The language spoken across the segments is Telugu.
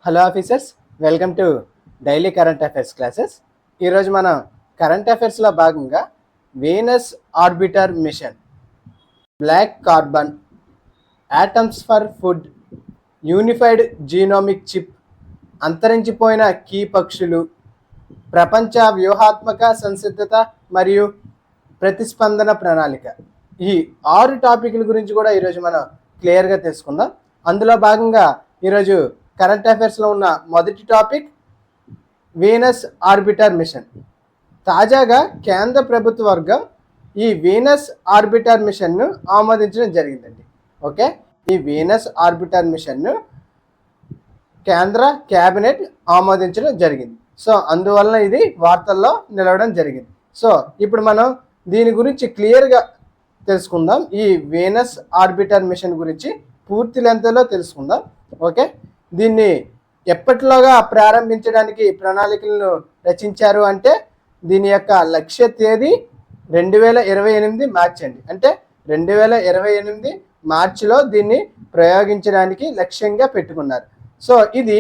Hello officers, welcome to daily current affairs classes. ఈరోజు మనం కరెంట్ అఫైర్స్లో భాగంగా Venus orbiter mission, black carbon, atoms for food, unified genomic chip, అంతరించిపోయిన కీ పక్షులు, ప్రపంచ వ్యూహాత్మక సంసిద్ధత మరియు ప్రతిస్పందన ప్రణాళిక, ఈ 6 టాపిక్ల గురించి కూడా ఈరోజు మనం క్లియర్గా తెలుసుకుందాం. అందులో భాగంగా ఈరోజు కరెంట్ అఫైర్స్లో ఉన్న మొదటి టాపిక్ వీనస్ ఆర్బిటర్ మిషన్. తాజాగా కేంద్ర ప్రభుత్వ వర్గం ఈ వీనస్ ఆర్బిటర్ మిషన్ను ఆమోదించడం జరిగిందండి. ఓకే, ఈ వీనస్ ఆర్బిటర్ మిషన్ను కేంద్ర కేబినెట్ ఆమోదించడం జరిగింది. సో అందువలన ఇది వార్తల్లో నిలవడం జరిగింది. సో ఇప్పుడు మనం దీని గురించి క్లియర్గా తెలుసుకుందాం. ఈ వీనస్ ఆర్బిటర్ మిషన్ గురించి పూర్తి లెంత్లో తెలుసుకుందాం. ఓకే, దీన్ని ఎప్పటిలోగా ప్రారంభించడానికి ప్రణాళికలను రచించారు అంటే దీని యొక్క లక్ష్య తేదీ 2028 మార్చి అండి. అంటే 2028 మార్చిలో దీన్ని ప్రయోగించడానికి లక్ష్యంగా పెట్టుకున్నారు. సో ఇది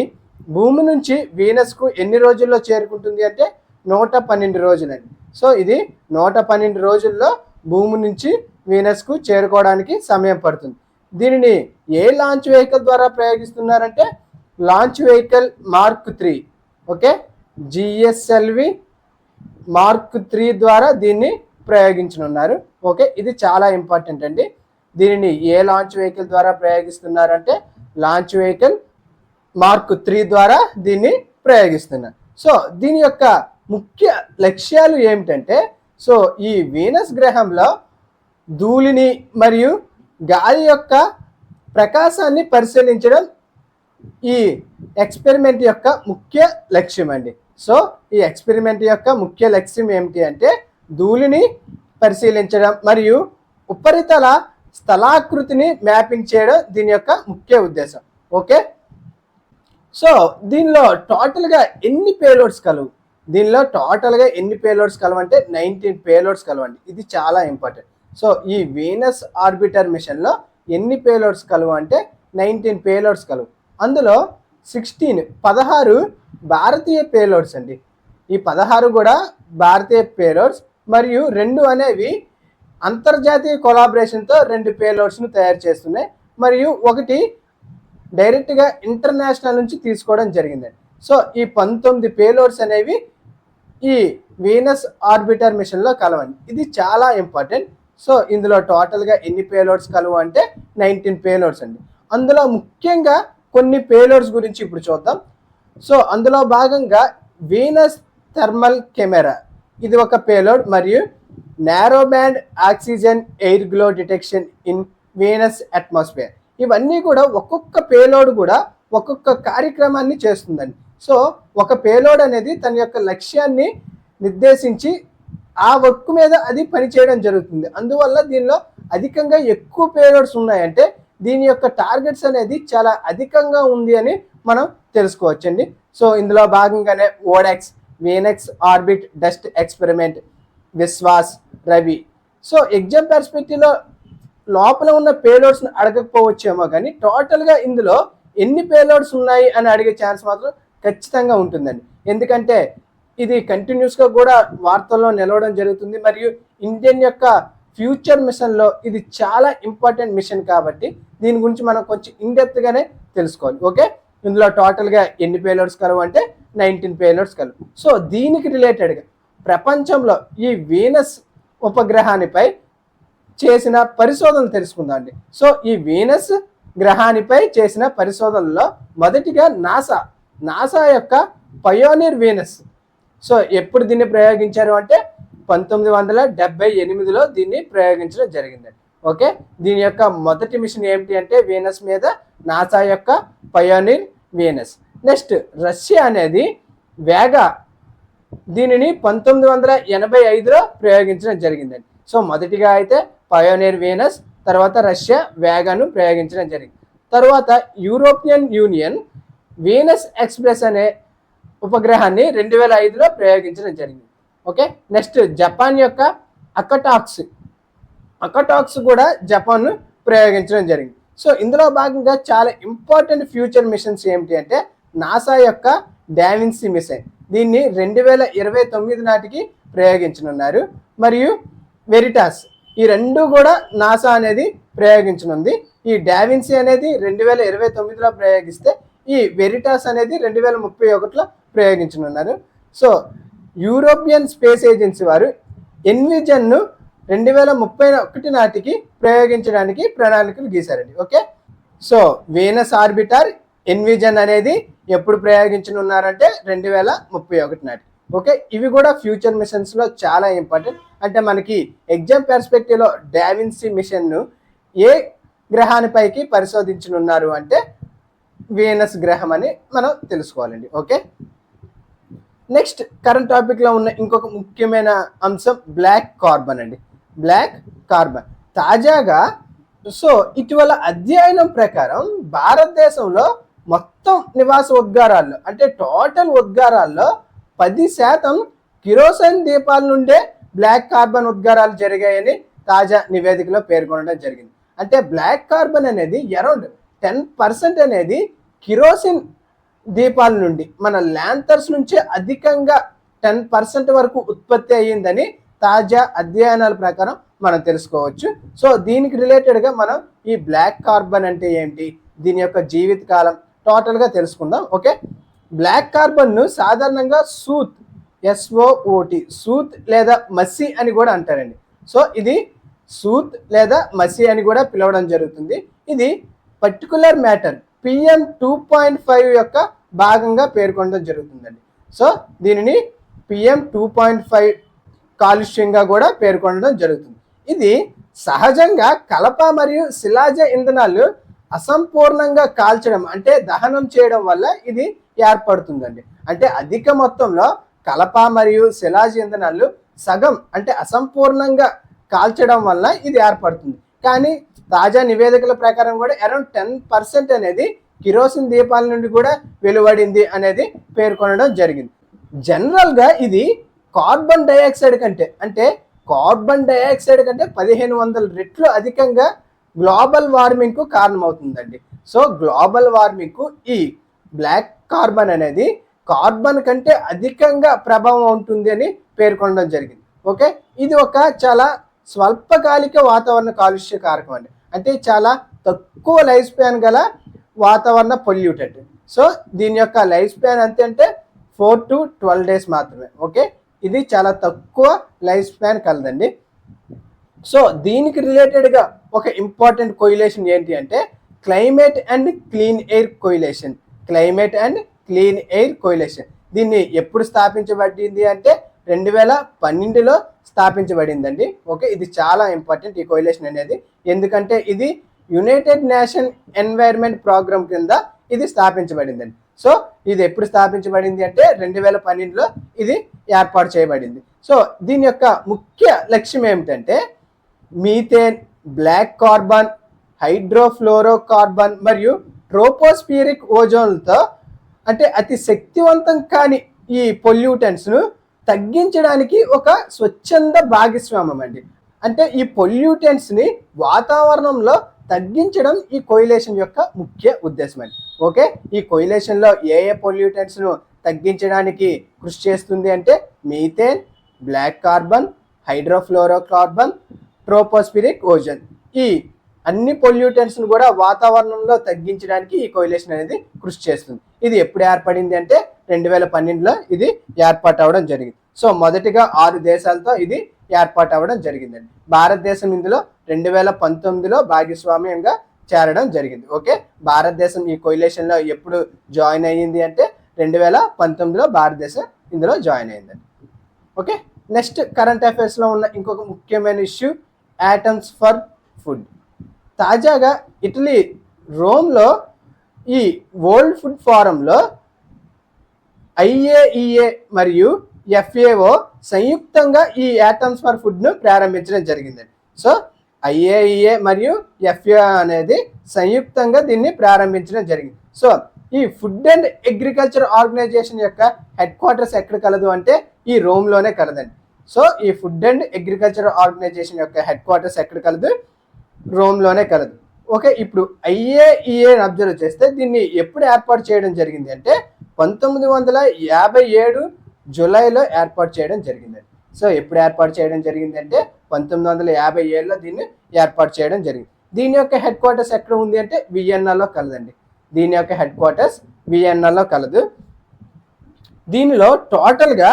భూమి నుంచి వీనస్కు ఎన్ని రోజుల్లో చేరుకుంటుంది అంటే 112 రోజులండి. సో ఇది 112 రోజుల్లో భూమి నుంచి వీనస్కు చేరుకోవడానికి సమయం పడుతుంది. దీనిని ఏ లాంచ్ వెహికల్ ద్వారా ప్రయోగిస్తున్నారంటే launch vehicle mark 3. Okay, GSLV mark 3 ద్వారా దీన్ని ప్రయోగించనున్నారు. ఓకే, ఇది చాలా ఇంపార్టెంట్ అండి. దీనిని ఏ లాంచ్ వెహికల్ ద్వారా ప్రయోగిస్తున్నారంటే లాంచ్ వెహికల్ మార్క్ 3 ద్వారా దీన్ని ప్రయోగిస్తున్నారు. సో దీని యొక్క ముఖ్య లక్ష్యాలు ఏమిటంటే, సో ఈ వీనస్ గ్రహంలో ధూళిని మరియు గాలి యొక్క ప్రకాశాన్ని పరిశీలించడం ఈ ఎక్స్పెరిమెంట్ యొక్క ముఖ్య లక్ష్యం అండి. సో ఈ ఎక్స్పెరిమెంట్ యొక్క ముఖ్య లక్ష్యం ఏమిటి అంటే ధూళిని పరిశీలించడం మరియు ఉపరితల స్థలాకృతిని మ్యాపింగ్ చేయడం దీని యొక్క ముఖ్య ఉద్దేశం. ఓకే, సో దీనిలో టోటల్గా ఎన్ని పేలోడ్స్ కలవు? దీనిలో టోటల్గా ఎన్ని పేలోడ్స్ కలవంటే 19 పేలోడ్స్ కలవండి. ఇది చాలా ఇంపార్టెంట్. సో ఈ వీనస్ ఆర్బిటర్ మిషన్లో ఎన్ని పేలోడ్స్ కలవు అంటే 19 పేలోడ్స్ కలవు. అందులో 16 భారతీయ పేలోడ్స్ అండి. ఈ 16 కూడా భారతీయ పేలోడ్స్ మరియు 2 అనేవి అంతర్జాతీయ కొలాబరేషన్తో 2 పేలోడ్స్ను తయారు చేస్తున్నాయి మరియు ఒకటి డైరెక్ట్గా ఇంటర్నేషనల్ నుంచి తీసుకోవడం జరిగిందండి. సో ఈ 19 పేలోడ్స్ అనేవి ఈ వీనస్ ఆర్బిటర్ మిషన్లో కలవండి. ఇది చాలా ఇంపార్టెంట్. సో ఇందులో టోటల్గా ఎన్ని పేలోడ్స్ కలవు అంటే 19 పేలోడ్స్ అండి. అందులో ముఖ్యంగా కొన్ని పేలోడ్స్ గురించి ఇప్పుడు చూద్దాం. సో అందులో భాగంగా వీనస్ థర్మల్ కెమెరా, ఇది ఒక పేలోడ్, మరియు narrow band oxygen air glow detection in Venus atmosphere. ఇవన్నీ కూడా ఒక్కొక్క పేలోడ్ కూడా ఒక్కొక్క కార్యక్రమాన్ని చేస్తుందండి. సో ఒక పేలోడ్ అనేది తన యొక్క లక్ష్యాన్ని నిర్దేశించి ఆ వర్క్ మీద అది పనిచేయడం జరుగుతుంది. అందువల్ల దీనిలో అధికంగా ఎక్కువ పేలోడ్స్ ఉన్నాయంటే దీని యొక్క టార్గెట్స్ అనేది చాలా అధికంగా ఉంది అని మనం తెలుసుకోవచ్చండి. సో ఇందులో భాగంగానే ఓడెక్స్, వీనెక్స్ orbit dust experiment, Vishwas, Ravi. So exam పర్స్పెక్టివ్లో లోపల ఉన్న పేలోడ్స్ని అడగకపోవచ్చేమో కానీ టోటల్గా ఇందులో ఎన్ని పేలోడ్స్ ఉన్నాయి అని అడిగే ఛాన్స్ మాత్రం ఖచ్చితంగా ఉంటుందండి. ఎందుకంటే ఇది కంటిన్యూస్గా కూడా వార్తల్లో నిలవడం జరుగుతుంది మరియు ఇండియన్ యొక్క ఫ్యూచర్ మిషన్లో ఇది చాలా ఇంపార్టెంట్ మిషన్ కాబట్టి దీని గురించి మనం కొంచెం ఇన్డెప్త్గానే తెలుసుకోవాలి. ఓకే, ఇందులో టోటల్గా ఎన్ని పేలోడ్స్ కలవు అంటే 19 పేలోడ్స్ కలవు. సో దీనికి రిలేటెడ్గా ప్రపంచంలో ఈ వీనస్ ఉపగ్రహానిపై చేసిన పరిశోధనలు తెలుసుకుందాం అండి. సో ఈ వీనస్ గ్రహానిపై చేసిన పరిశోధనలో మొదటిగా నాసా యొక్క పయోనీర్ వీనస్. సో ఎప్పుడు దీన్ని ప్రయోగించారు అంటే 1978లో దీన్ని ప్రయోగించడం జరిగిందండి. ఓకే, దీని యొక్క మొదటి మిషన్ ఏమిటి అంటే వీనస్ మీద నాసా యొక్క పయోనీర్ వీనస్. నెక్స్ట్ రష్యా అనేది వేగా, దీనిని 1985లో ప్రయోగించడం జరిగిందండి. సో మొదటిగా అయితే పయోనీర్ వీనస్, తర్వాత రష్యా వేగాను ప్రయోగించడం జరిగింది. తర్వాత యూరోపియన్ యూనియన్ వీనస్ ఎక్స్ప్రెస్ అనే ఉపగ్రహాన్ని 2005లో ప్రయోగించడం జరిగింది. ఓకే, నెక్స్ట్ జపాన్ యొక్క అకటాక్స్ కూడా జపాన్ ప్రయోగించడం జరిగింది. సో ఇందులో భాగంగా చాలా ఇంపార్టెంట్ ఫ్యూచర్ మిషన్స్ ఏమిటి అంటే నాసా యొక్క డావిన్సీ మిషన్, దీన్ని 2029 నాటికి ప్రయోగించనున్నారు. మరియు వెరిటాస్, ఈ రెండు కూడా నాసా అనేది ప్రయోగించనుంది. ఈ డావిన్సీ అనేది 2029లో ప్రయోగిస్తే ఈ వెరిటాస్ అనేది 2031లో ప్రయోగించనున్నారు. సో యూరోపియన్ స్పేస్ ఏజెన్సీ వారు ఎన్విజన్ను 2031 నాటికి ప్రయోగించడానికి ప్రణాళికలు గీశారండి. Okay, so Venus orbiter EnVision అనేది ఎప్పుడు ప్రయోగించనున్నారంటే 2031 నాటికి. ఓకే, ఇవి కూడా ఫ్యూచర్ మిషన్స్లో చాలా ఇంపార్టెంట్. అంటే మనకి ఎగ్జామ్ పర్స్పెక్టివ్లో డావిన్సీ మిషన్ను ఏ గ్రహానిపైకి పరిశోధించనున్నారు అంటే వీనస్ గ్రహం అని మనం తెలుసుకోవాలండి. ఓకే, నెక్స్ట్ కరెంట్ టాపిక్లో ఉన్న ఇంకొక ముఖ్యమైన అంశం బ్లాక్ కార్బన్ అండి. బ్లాక్ కార్బన్ తాజాగా ఇటీవల అధ్యయనం ప్రకారం భారతదేశంలో మొత్తం నివాస ఉద్గారాల్లో అంటే టోటల్ ఉద్గారాల్లో 10% కిరోసిన్ దీపాల నుండే బ్లాక్ కార్బన్ ఉద్గారాలు జరిగాయని తాజా నివేదికలో పేర్కొనడం జరిగింది. అంటే బ్లాక్ కార్బన్ అనేది అరౌండ్ 10% అనేది కిరోసిన్ దీపాల నుండి, మన ల్యాంతర్స్ నుంచి అధికంగా 10% వరకు ఉత్పత్తి అయ్యిందని తాజా అధ్యయనాల ప్రకారం మనం తెలుసుకోవచ్చు. సో దీనికి రిలేటెడ్గా మనం ఈ బ్లాక్ కార్బన్ అంటే ఏంటి, దీని యొక్క జీవితకాలం టోటల్గా తెలుసుకుందాం. ఓకే, బ్లాక్ కార్బన్ను సాధారణంగా సూత్, SOOT, సూత్ లేదా మసి అని కూడా అంటారండి. సో ఇది సూత్ లేదా మసి అని కూడా పిలవడం జరుగుతుంది. ఇది పర్టికులర్ మ్యాటర్ PM2.5 యొక్క భాగంగా పేర్కొనడం జరుగుతుందండి. సో దీనిని PM2.5 కాలుష్యంగా కూడా పేర్కొనడం జరుగుతుంది. ఇది సహజంగా కలప మరియు శిలాజ ఇంధనాలు అసంపూర్ణంగా కాల్చడం అంటే దహనం చేయడం వల్ల ఇది ఏర్పడుతుందండి. అంటే అధిక మొత్తంలో కలప మరియు శిలాజ ఇంధనాలు సగం అంటే అసంపూర్ణంగా కాల్చడం వల్ల ఇది ఏర్పడుతుంది. కానీ తాజా నివేదికల ప్రకారం కూడా అరౌండ్ 10% అనేది కిరోసిన్ దీపాల నుండి కూడా వెలువడింది అనేది పేర్కొనడం జరిగింది. జనరల్గా ఇది కార్బన్ డైఆక్సైడ్ కంటే 1500 రెట్లు అధికంగా గ్లోబల్ వార్మింగ్కు కారణమవుతుందండి. సో గ్లోబల్ వార్మింగ్కు ఈ బ్లాక్ కార్బన్ అనేది కార్బన్ కంటే అధికంగా ప్రభావం ఉంటుంది అని పేర్కొనడం జరిగింది. ఓకే, ఇది ఒక చాలా స్వల్పకాలిక వాతావరణ కాలుష్య కారకం అండి. అంటే చాలా తక్కువ లైఫ్ స్పాన్ గల వాతావరణ పొల్యూటెంట్. సో దీని యొక్క లైఫ్ స్పాన్ అంతే అంటే 4 to 12 days మాత్రమే. ఓకే, ఇది చాలా తక్కువ లైఫ్ స్పాన్ కలదండి. సో దీనికి రిలేటెడ్గా ఒక ఇంపార్టెంట్ కోయిలేషన్ ఏంటి అంటే climate and clean air coalition. Climate and clean air coalition దీన్ని ఎప్పుడు స్థాపించబడింది అంటే 2012లో స్థాపించబడిందండి. ఓకే, ఇది చాలా ఇంపార్టెంట్ ఈ కోయిలేషన్ అనేది, ఎందుకంటే ఇది యునైటెడ్ నేషన్ ఎన్వైర్న్మెంట్ ప్రోగ్రామ్ కింద ఇది స్థాపించబడిందండి. సో ఇది ఎప్పుడు స్థాపించబడింది అంటే 2012లో ఇది ఏర్పాటు చేయబడింది. సో దీని యొక్క ముఖ్య లక్ష్యం ఏమిటంటే మీథేన్, బ్లాక్ కార్బన్, హైడ్రోఫ్లోరోకార్బన్ మరియు ట్రోపోస్ఫిరిక్ ఓజోన్లతో అంటే అతి శక్తివంతం కాని ఈ పొల్యూటెంట్స్ను తగ్గించడానికి ఒక స్వచ్ఛంద భాగస్వామ్యం అండి. అంటే ఈ పొల్యూటెంట్స్ని వాతావరణంలో తగ్గించడం ఈ కోయిలేషన్ యొక్క ముఖ్య ఉద్దేశం అండి. ఓకే, ఈ కోయిలేషన్లో ఏ పొల్యూటెంట్స్ను తగ్గించడానికి కృషి చేస్తుంది అంటే methane, black carbon, hydrofluorocarbon, tropospheric ozone, ఈ అన్ని పొల్యూటెంట్స్ను కూడా వాతావరణంలో తగ్గించడానికి ఈ కోయిలేషన్ అనేది కృషి చేస్తుంది. ఇది ఎప్పుడు ఏర్పడింది అంటే 2012లో ఇది ఏర్పాటు అవ్వడం జరిగింది. సో మొదటిగా 6 దేశాలతో ఇది ఏర్పాటు అవ్వడం జరిగిందండి. భారతదేశం ఇందులో 2019లో భాగస్వామ్యంగా చేరడం జరిగింది. ఓకే, భారతదేశం ఈ కోయిలేషన్లో ఎప్పుడు జాయిన్ అయ్యింది అంటే 2019లో భారతదేశం ఇందులో జాయిన్ అయ్యిందండి. ఓకే, నెక్స్ట్ కరెంట్ అఫైర్స్లో ఉన్న ఇంకొక ముఖ్యమైన ఇష్యూ యాటమ్స్ ఫర్ ఫుడ్. తాజాగా ఇటలీ రోమ్లో ఈ వరల్డ్ ఫుడ్ ఫోరంలో IAEA మరియు FAO సంయుక్తంగా ఈ యాటమ్స్ ఫర్ ఫుడ్ను ప్రారంభించడం జరిగిందండి. సో IAEA మరియు FAO అనేది సంయుక్తంగా దీన్ని ప్రారంభించడం జరిగింది. సో ఈ ఫుడ్ అండ్ అగ్రికల్చర్ ఆర్గనైజేషన్ యొక్క హెడ్ క్వార్టర్స్ ఎక్కడ కలదు అంటే ఈ రోమ్లోనే కలదండి. సో ఈ ఫుడ్ అండ్ అగ్రికల్చర్ ఆర్గనైజేషన్ యొక్క హెడ్ క్వార్టర్స్ ఎక్కడ కలదు, రోమ్లోనే కలదు. ఓకే, ఇప్పుడు IAEA అబ్జర్వ్ చేస్తే దీన్ని ఎప్పుడు ఏర్పాటు చేయడం జరిగింది అంటే 1957 జూలైలో ఏర్పాటు చేయడం జరిగింది. సో ఎప్పుడు ఏర్పాటు చేయడం జరిగింది అంటే 1957లో దీన్ని ఏర్పాటు చేయడం జరిగింది. దీని యొక్క హెడ్ క్వార్టర్స్ ఎక్కడ ఉంది అంటే వియన్నాలో కలదండి. దీని యొక్క హెడ్ క్వార్టర్స్ వియన్నాలో కలదు. దీనిలో టోటల్గా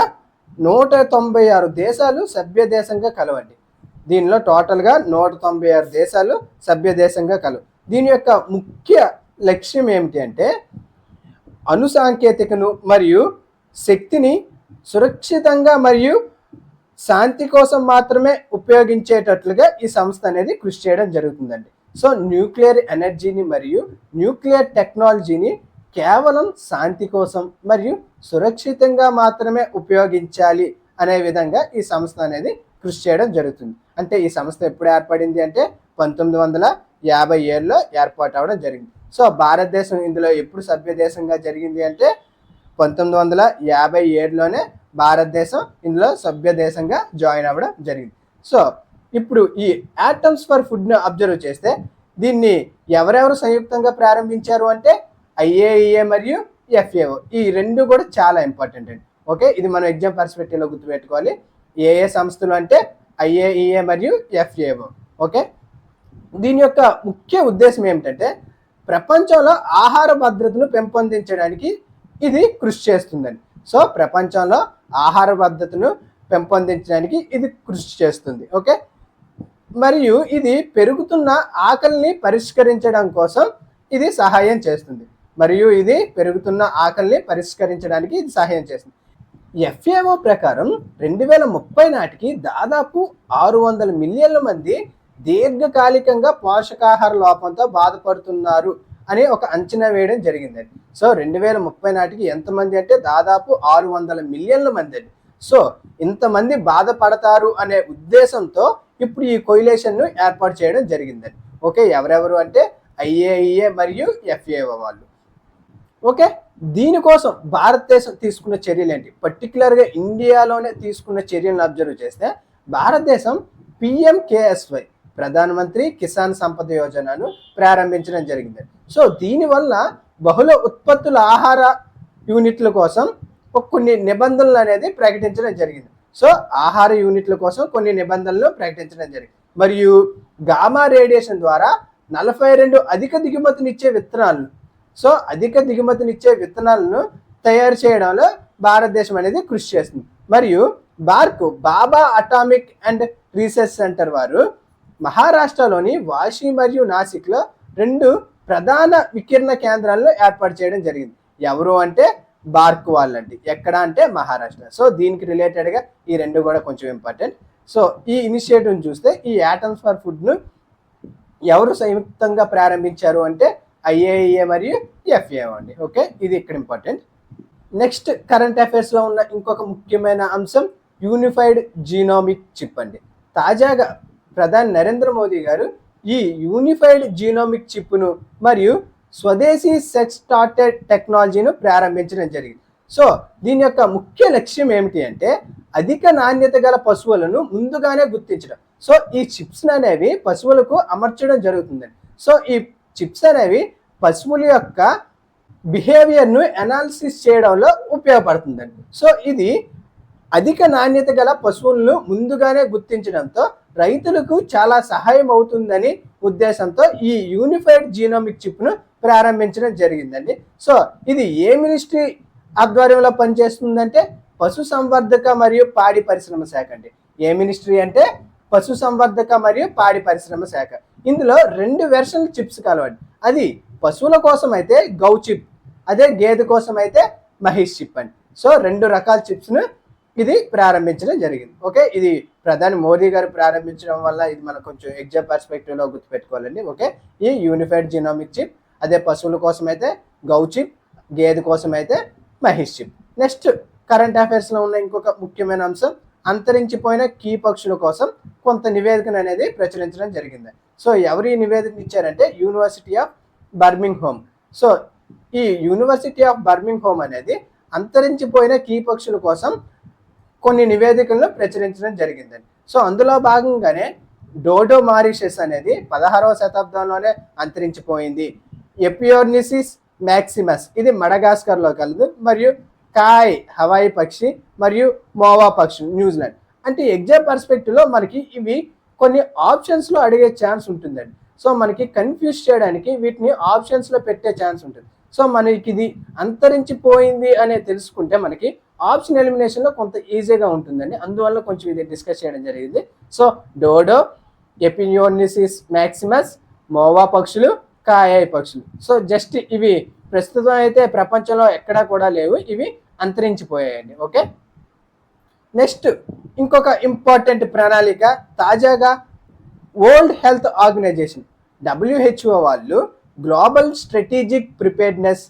196 దేశాలు సభ్య దేశంగా కలవండి. దీనిలో టోటల్గా 196 దేశాలు సభ్య దేశంగా కలవు. దీని యొక్క ముఖ్య లక్ష్యం ఏమిటి అంటే అణు సాంకేతికను మరియు శక్తిని సురక్షితంగా మరియు శాంతి కోసం మాత్రమే ఉపయోగించేటట్లుగా ఈ సంస్థ అనేది కృషి చేయడం జరుగుతుందండి. సో న్యూక్లియర్ ఎనర్జీని మరియు న్యూక్లియర్ టెక్నాలజీని కేవలం శాంతి కోసం మరియు సురక్షితంగా మాత్రమే ఉపయోగించాలి అనే విధంగా ఈ సంస్థ అనేది కృషి చేయడం జరుగుతుంది. అంటే ఈ సంస్థ ఎప్పుడు ఏర్పడింది అంటే 1957లో ఏర్పాటు అవడం జరిగింది. సో భారతదేశం ఇందులో ఎప్పుడు సభ్య దేశంగా జరిగింది అంటే 1957లోనే భారతదేశం ఇందులో సభ్య దేశంగా జాయిన్ అవ్వడం జరిగింది. సో ఇప్పుడు ఈ ఆటమ్స్ ఫర్ ఫుడ్ను అబ్జర్వ్ చేస్తే దీన్ని ఎవరెవరు సంయుక్తంగా ప్రారంభించారు అంటే IAEA మరియు FAO. ఈ రెండు కూడా చాలా ఇంపార్టెంట్ అండి. ఓకే, ఇది మనం ఎగ్జామ్ పర్స్పెక్టివ్లో గుర్తుపెట్టుకోవాలి. ఏ సంస్థలు అంటే IAEA మరియు FAO. ఓకే, దీని యొక్క ముఖ్య ఉద్దేశం ఏమిటంటే ప్రపంచంలో ఆహార భద్రతను పెంపొందించడానికి ఇది కృషి చేస్తుందండి. సో ప్రపంచంలో ఆహార భద్రతను పెంపొందించడానికి ఇది కృషి చేస్తుంది. ఓకే, మరియు ఇది పెరుగుతున్న ఆకలిని పరిష్కరించడం కోసం ఇది సహాయం చేస్తుంది. పరిష్కరించడానికి ఇది సహాయం చేస్తుంది. FAO ప్రకారం 2030 నాటికి దాదాపు 600 మిలియన్ల మంది దీర్ఘకాలికంగా పోషకాహార లోపంతో బాధపడుతున్నారు అని ఒక అంచనా వేయడం జరిగిందండి. సో 2030 నాటికి ఎంతమంది అంటే దాదాపు 600 మిలియన్ల మంది అండి. సో ఇంతమంది బాధపడతారు అనే ఉద్దేశంతో ఇప్పుడు ఈ కొయిలేషన్ను ఏర్పాటు చేయడం జరిగిందండి. ఓకే, ఎవరెవరు అంటే IAEA మరియు FAO వాళ్ళు. ఓకే, దీనికోసం భారతదేశం తీసుకున్న చర్యలు ఏంటి? పర్టికులర్గా ఇండియాలోనే తీసుకున్న చర్యలను అబ్జర్వ్ చేస్తే భారతదేశం PMKSY ప్రధానమంత్రి కిసాన్ సంపద యోజనను ప్రారంభించడం జరిగింది. సో దీనివల్ల బహుళ ఉత్పత్తుల ఆహార యూనిట్ల కోసం కొన్ని నిబంధనలు అనేది ప్రకటించడం జరిగింది. సో ఆహార యూనిట్ల కోసం కొన్ని నిబంధనలు ప్రకటించడం జరిగింది. మరియు గామా రేడియేషన్ ద్వారా 42 అధిక దిగుమతినిచ్చే విత్తనాలను తయారు చేయడంలో భారతదేశం అనేది కృషి చేస్తుంది. మరియు బాబా అటామిక్ అండ్ రీసెర్చ్ సెంటర్ వారు మహారాష్ట్రలోని వాషి మరియు నాసిక్లో 2 ప్రధాన వికిరణ కేంద్రాలను ఏర్పాటు చేయడం జరిగింది. ఎవరు అంటే బార్క్ వాళ్ళండి. ఎక్కడ అంటే మహారాష్ట్ర. సో దీనికి రిలేటెడ్గా ఈ రెండు కూడా కొంచెం ఇంపార్టెంట్. సో ఈ ఇనిషియేటివ్ని చూస్తే ఈ ఆటమ్స్ ఫర్ ఫుడ్ను ఎవరు సంయుక్తంగా ప్రారంభించారు అంటే IAEA మరియు FAO అండి. ఓకే, ఇది ఇక్కడ ఇంపార్టెంట్. నెక్స్ట్ కరెంట్ అఫైర్స్లో ఉన్న ఇంకొక ముఖ్యమైన అంశం యూనిఫైడ్ జీనోమిక్ చిప్ అండి. తాజాగా ప్రధాని నరేంద్ర మోదీ గారు ఈ యూనిఫైడ్ జీనోమిక్ చిప్ను మరియు స్వదేశీ సెక్స్ స్టార్టెడ్ టెక్నాలజీను ప్రారంభించడం జరిగింది. సో దీని యొక్క ముఖ్య లక్ష్యం ఏమిటి అంటే అధిక నాణ్యత గల పశువులను ముందుగానే గుర్తించడం. సో ఈ చిప్స్ అనేవి పశువులకు అమర్చడం జరుగుతుందండి. సో ఈ చిప్స్ అనేవి పశువుల యొక్క బిహేవియర్ను అనాలిసిస్ చేయడంలో ఉపయోగపడుతుందండి. సో ఇది అధిక నాణ్యత గల పశువులను ముందుగానే గుర్తించడంతో రైతులకు చాలా సహాయం అవుతుందని ఉద్దేశంతో ఈ యూనిఫైడ్ జీనోమిక్ చిప్ను ప్రారంభించడం జరిగిందండి. సో ఇది ఏ మినిస్ట్రీ ఆధ్వర్యంలో పనిచేస్తుందంటే పశుసంవర్ధక మరియు పాడి పరిశ్రమ శాఖ అండి. ఏ మినిస్ట్రీ అంటే పశుసంవర్ధక మరియు పాడి పరిశ్రమ శాఖ. ఇందులో 2 వెర్షన్ల చిప్స్ కలవండి. అది పశువుల కోసం అయితే గౌ చిప్, అదే గేదె కోసం అయితే మహిష్ చిప్ అండి. సో 2 రకాల చిప్స్ను ఇది ప్రారంభించడం జరిగింది. ఓకే, ఇది ప్రధాని మోదీ గారు ప్రారంభించడం వల్ల ఇది మనం కొంచెం ఎగ్జామ్ పర్స్పెక్టివ్లో గుర్తుపెట్టుకోవాలండి. ఓకే, ఈ యూనిఫైడ్ జీనోమిక్ చిప్ అదే పశువుల కోసం అయితే గౌ చిప్, గేదె కోసం అయితే మహిష్ చిప్. నెక్స్ట్ కరెంట్ అఫైర్స్లో ఉన్న ఇంకొక ముఖ్యమైన అంశం అంతరించిపోయిన కీ పక్షుల కోసం కొంత నివేదికను అనేది ప్రచురించడం జరిగింది. సో ఎవరు ఈ నివేదికను ఇచ్చారంటే యూనివర్సిటీ ఆఫ్ బర్మింగ్హామ్. సో ఈ యూనివర్సిటీ ఆఫ్ బర్మింగ్హామ్ అనేది అంతరించిపోయిన కీ పక్షుల కోసం కొన్ని నివేదికలను ప్రచురించడం జరిగిందండి. సో అందులో భాగంగానే డోడో మారిషస్ అనేది 16వ శతాబ్దంలోనే అంతరించిపోయింది. ఎపియోర్నిసిస్ మ్యాక్సిమస్ ఇది మడగాస్కర్లో కలదు, మరియు కాయ్ హవాయి పక్షి, మరియు మోవా పక్షి న్యూజిలాండ్. అంటే ఎగ్జామ్ పర్స్పెక్టివ్లో మనకి ఇవి కొన్ని ఆప్షన్స్లో అడిగే ఛాన్స్ ఉంటుందండి. సో మనకి కన్ఫ్యూజ్ చేయడానికి వీటిని ఆప్షన్స్లో పెట్టే ఛాన్స్ ఉంటుంది. సో మనకి ఇది అంతరించిపోయింది అనే తెలుసుకుంటే మనకి ఆప్షన్ ఎలిమినేషన్లో కొంత ఈజీగా ఉంటుందండి. అందువల్ల కొంచెం ఇది డిస్కస్ చేయడం జరిగింది. సో డోడో, ఎపియోర్నిసిస్ మ్యాక్సిమస్, మోవా పక్షులు, కాయాయి పక్షులు. సో జస్ట్ ఇవి ప్రస్తుతం అయితే ప్రపంచంలో ఎక్కడా కూడా లేవు, ఇవి అంతరించిపోయాయండి. ఓకే, నెక్స్ట్ ఇంకొక ఇంపార్టెంట్ ప్రణాళిక తాజాగా వరల్డ్ హెల్త్ ఆర్గనైజేషన్ WHO వాళ్ళు global strategic preparedness,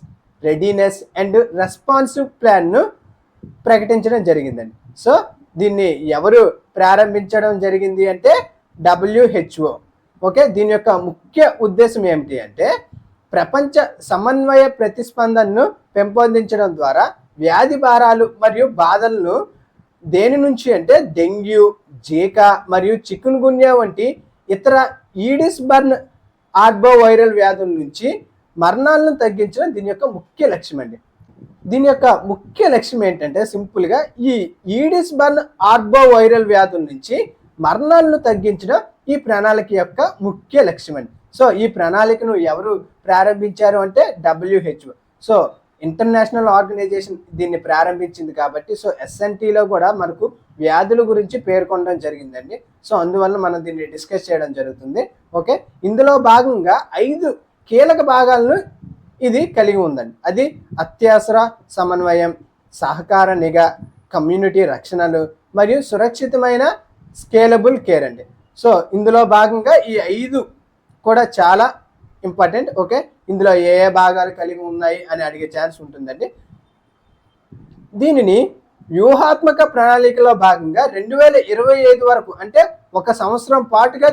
readiness and responsive ప్లాన్ను ప్రకటించడం జరిగిందండి. సో దీన్ని ఎవరు ప్రారంభించడం జరిగింది అంటే WHO. ఓకే, దీని యొక్క ముఖ్య ఉద్దేశం ఏమిటి అంటే ప్రపంచ సమన్వయ ప్రతిస్పందనను పెంపొందించడం ద్వారా వ్యాధి భారాలు మరియు బాధలను దేని నుంచి అంటే డెంగ్యూ, జీకా మరియు చికున్ గున్యా వంటి ఇతర ఈడిస్ బర్న్ ఆర్బో వైరల్ వ్యాధుల నుంచి మరణాలను తగ్గించడం దీని యొక్క ముఖ్య లక్ష్యం అండి. దీని యొక్క ముఖ్య లక్ష్యం ఏంటంటే సింపుల్గా ఈ ఈడిస్ బర్న్ ఆర్బో వైరల్ వ్యాధుల నుంచి మరణాలను తగ్గించడం ఈ ప్రణాళిక యొక్క ముఖ్య లక్ష్యం అండి. సో ఈ ప్రణాళికను ఎవరు ప్రారంభించారు అంటే WHO. సో ఇంటర్నేషనల్ ఆర్గనైజేషన్ దీన్ని ప్రారంభించింది కాబట్టి సో SNTలో కూడా మనకు వ్యాధుల గురించి పేర్కొనడం జరిగిందండి. సో అందువల్ల మనం దీన్ని డిస్కస్ చేయడం జరుగుతుంది. ఓకే, ఇందులో భాగంగా 5 కీలక భాగాలను ఇది కలిగి ఉందండి. అది అత్యవసర సమన్వయం, సహకార నిఘా, కమ్యూనిటీ రక్షణలు మరియు సురక్షితమైన స్కేలబుల్ కేర్ అండి. సో ఇందులో భాగంగా ఈ 5 కూడా చాలా ఇంపార్టెంట్. ఓకే, ఇందులో ఏ ఏ భాగాలు కలిగి ఉన్నాయి అని అడిగే ఛాన్స్ ఉంటుందండి. దీనిని వ్యూహాత్మక ప్రణాళికలో భాగంగా 2025 వరకు అంటే 1 సంవత్సరం పాటుగా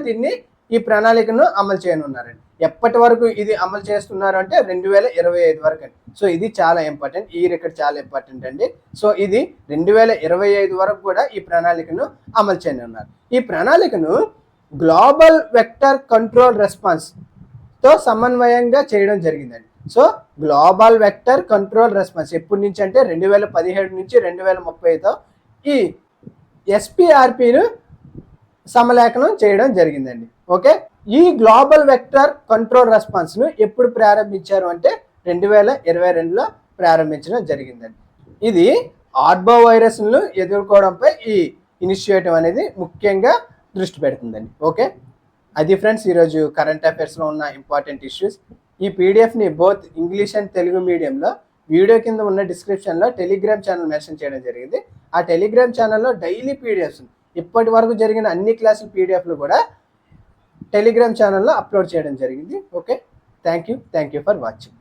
ఈ ప్రణాళికను అమలు చేయనున్నారండి. ఎప్పటి వరకు ఇది అమలు చేస్తున్నారు అంటే 2025 వరకు అండి. సో ఇది చాలా ఇంపార్టెంట్, ఈ రికార్డ్ చాలా ఇంపార్టెంట్ అండి. సో ఇది 2025 వరకు కూడా ఈ ప్రణాళికను అమలు చేయనున్నారు. ఈ ప్రణాళికను గ్లోబల్ వెక్టర్ కంట్రోల్ రెస్పాన్స్తో సమన్వయంగా చేయడం జరిగిందండి. So global vector control response ఎప్పటి నుంచి అంటే 2017 నుంచి 2030తో ఈ SPRPను సమలేఖనం చేయడం జరిగిందండి. ఓకే, ఈ గ్లోబల్ వెక్టర్ కంట్రోల్ రెస్పాన్స్ను ఎప్పుడు ప్రారంభించారు అంటే 2022లో ప్రారంభించడం జరిగిందండి. ఇది ఆర్బో వైరస్ను ఎదుర్కోవడంపై ఈ ఇనిషియేటివ్ అనేది ముఖ్యంగా దృష్టి పెడుతుందండి. ఓకే, అది ఫ్రెండ్స్ ఈరోజు కరెంట్ అఫైర్స్లో ఉన్న ఇంపార్టెంట్ ఇష్యూస్. ఈ పీడిఎఫ్ని బోత్ ఇంగ్లీష్ అండ్ తెలుగు మీడియంలో వీడియో కింద ఉన్న డిస్క్రిప్షన్లో టెలిగ్రామ్ ఛానల్ మెన్షన్ చేయడం జరిగింది. ఆ టెలిగ్రామ్ ఛానల్లో డైలీ పీడిఎఫ్స్ ఇప్పటి వరకు జరిగిన అన్ని క్లాసుల పీడిఎఫ్లు కూడా టెలిగ్రామ్ ఛానల్లో అప్లోడ్ చేయడం జరిగింది. Okay, thank you for watching.